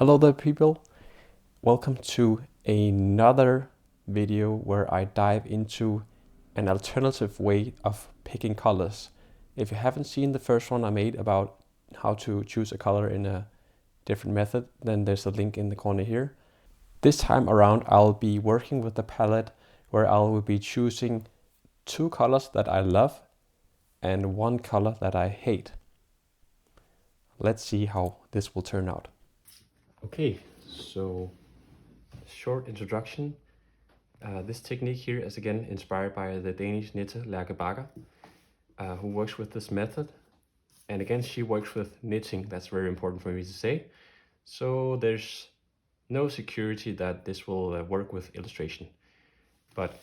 Hello there people, welcome to another video where I dive into an alternative way of picking colors. If you haven't seen the first one I made about how to choose a color in a different method, then there's a link in the corner here. This time around I'll be working with the palette where I will be choosing two colors that I love and one color that I hate. Let's see how this will turn out. Okay, so short introduction. This technique here is again inspired by the Danish knitter Lærke Bagger, who works with this method. And again, she works with knitting. That's very important for me to say. So there's no security that this will work with illustration. But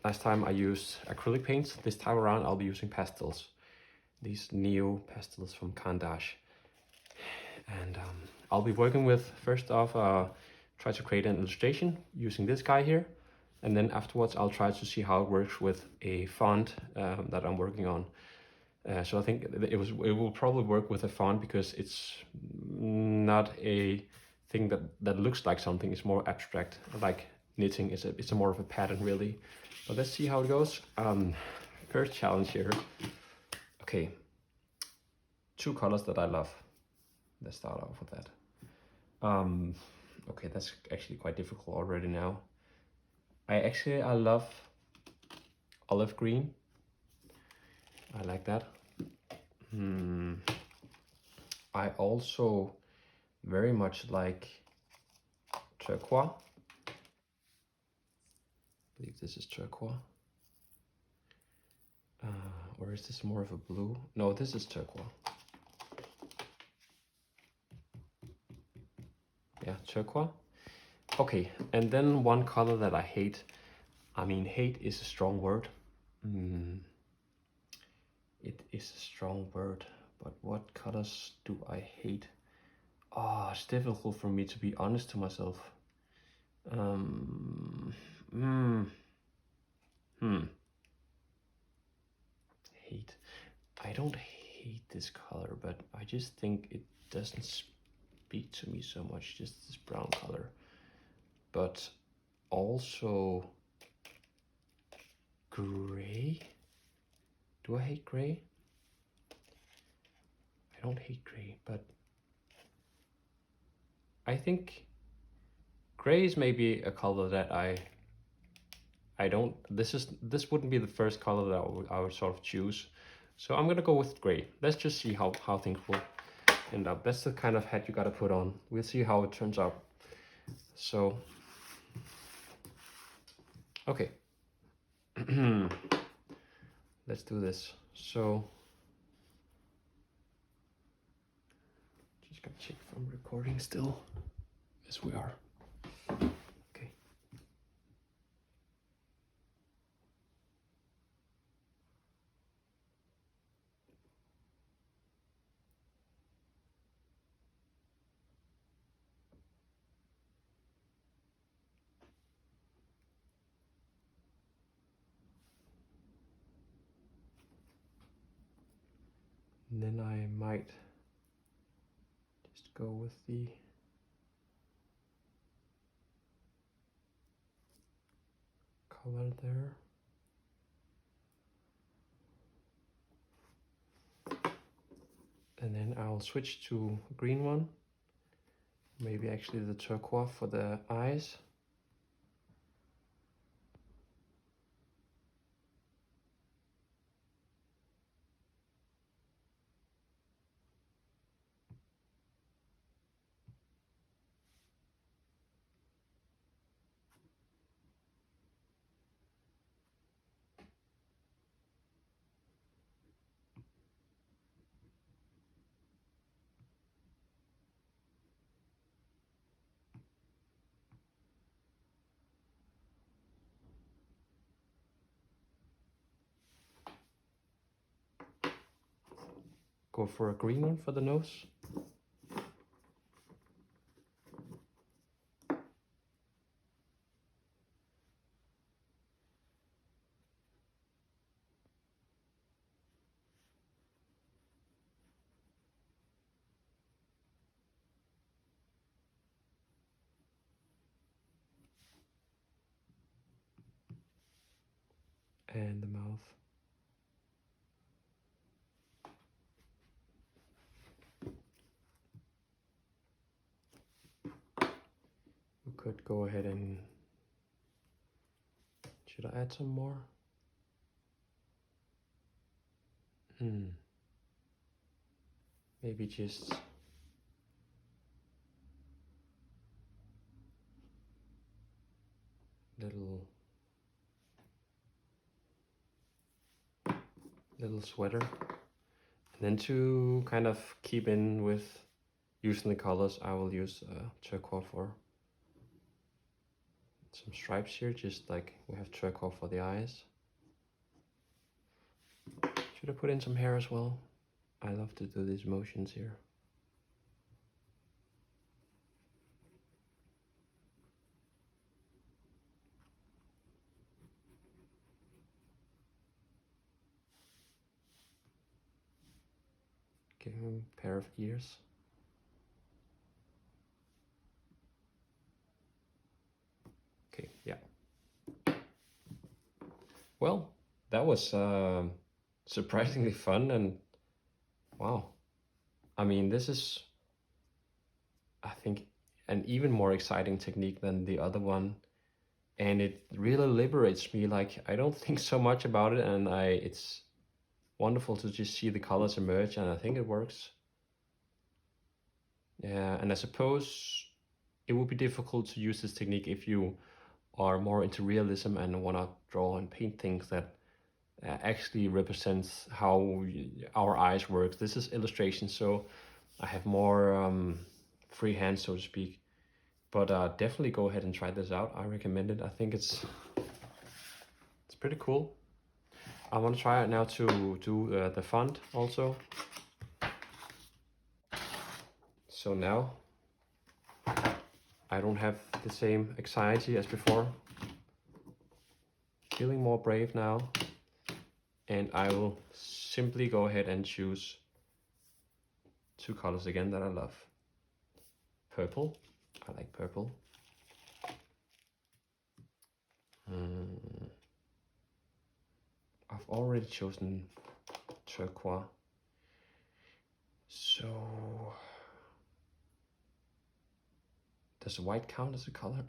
last time I used acrylic paints. This time around I'll be using pastels. These Neo pastels from Carandache. And I'll be working with, first off, try to create an illustration using this guy here. And then afterwards, I'll try to see how it works with a font that I'm working on. So I think it will probably work with a font because it's not a thing that looks like something. It's more abstract, like knitting. It's a more of a pattern really. But let's see how it goes. First challenge here. Okay, two colors that I love. Let's start off with that. Okay, that's actually quite difficult already now. I love olive green. I like that. I also very much like turquoise. I believe this is turquoise. Or is this more of a blue? No, this is turquoise. Yeah, turquoise. Okay, and then one color that I hate. I mean, hate is a strong word. It is a strong word, but what colors do I hate? Oh, it's difficult for me to be honest to myself. Hate. I don't hate this color, but I just think it doesn't speak to me so much, just this brown color. But also gray. Do I hate gray? I don't hate gray, but I think gray is maybe a color that I don't, this wouldn't be the first color that I would sort of choose. So I'm gonna go with gray. Let's just see how things will end up. That's the kind of hat you gotta put on. We'll see how it turns out. So, okay. Let's do this. So, just gotta check if I'm recording still. Yes, we are. Okay. And then I might just go with the color there. And then I'll switch to a green one. Maybe actually the turquoise for the eyes. Go for a green one for the nose. and the mouth. We could go ahead and, should I add some more? Maybe just little sweater. And then to kind of keep in with using the colors, I will use turquoise for some stripes here, just like we have turquoise for the eyes. Should I put in some hair as well? I love to do these motions here. Give him a pair of ears. Okay, yeah. Well, that was surprisingly fun, and wow. I mean, this is, I think, an even more exciting technique than the other one. And it really liberates me. Like, I don't think so much about it, and it's wonderful to just see the colors emerge, and I think it works. Yeah, and I suppose it would be difficult to use this technique if you are more into realism and want to draw and paint things that actually represents how our eyes work. This is illustration, so I have more free hand, so to speak. But definitely go ahead and try this out. I recommend it. I think it's pretty cool. I want to try it now to do the font also. So now I don't have the same anxiety as before. Feeling more brave now. And I will simply go ahead and choose two colors again that I love. Purple. I like purple. I've already chosen turquoise. So does white count as a color?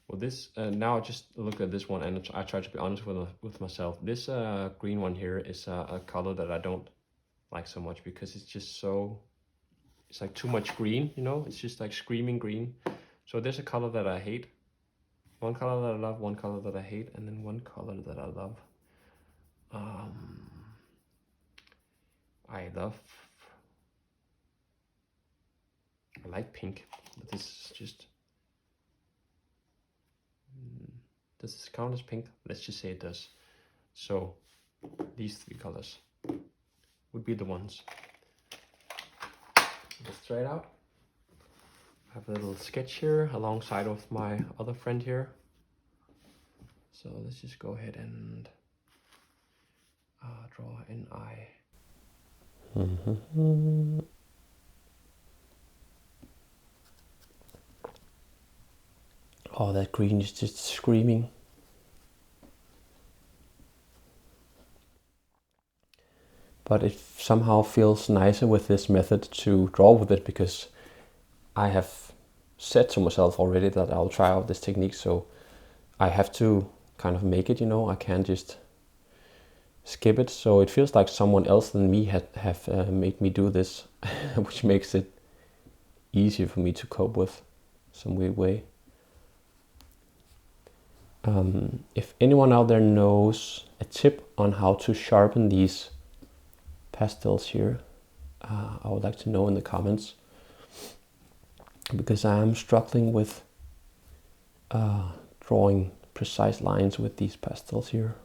Well, this now just look at this one, and I try to be honest with myself. This green one here is a color that I don't like so much, because it's just so, it's like too much green, you know. It's just like screaming green. So there's a color that I hate, one color that I love, one color that I hate, and then one color that I love. I like pink, but this is just, does this count as pink? Let's just say it does. So these three colors would be the ones. Let's try it out. I have a little sketch here alongside of my other friend here. So let's just go ahead and draw an eye. Oh, that green is just screaming. But it somehow feels nicer with this method to draw with it, because I have said to myself already that I'll try out this technique, so I have to kind of make it, you know. I can't just skip it. So it feels like someone else than me have made me do this, which makes it easier for me to cope with some weird way. If anyone out there knows a tip on how to sharpen these pastels here, I would like to know in the comments, because I am struggling with drawing precise lines with these pastels here.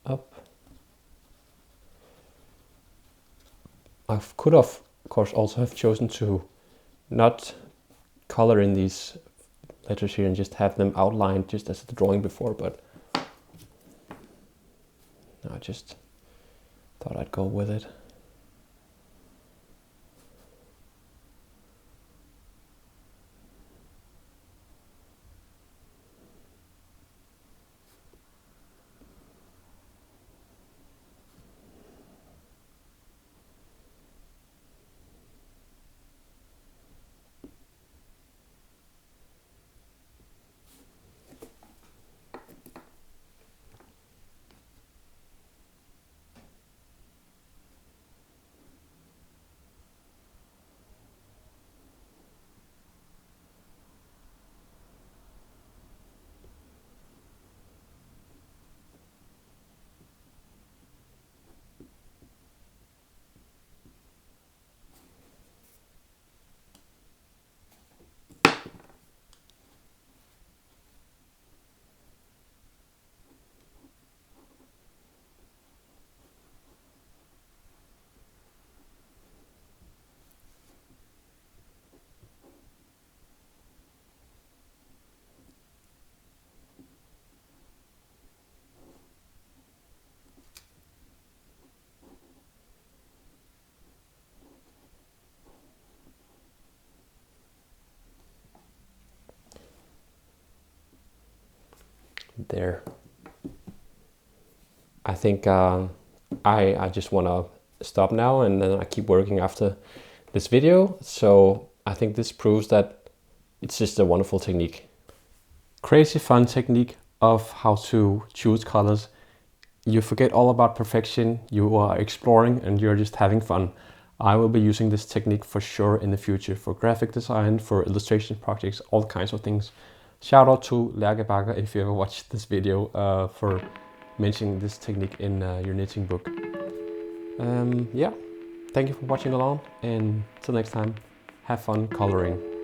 Up. I could of course also have chosen to not color in these letters here and just have them outlined just as the drawing before, but I just thought I'd go with it. there. I think I just want to stop now, and then I keep working after this video. So I think this proves that it's just a wonderful technique. Crazy fun technique of how to choose colors. You forget all about perfection, you are exploring and you're just having fun. I will be using this technique for sure in the future for graphic design, for illustration projects, all kinds of things. Shout out to Lærke Bakker if you ever watched this video for mentioning this technique in your knitting book. Yeah, thank you for watching along, and till next time, have fun coloring.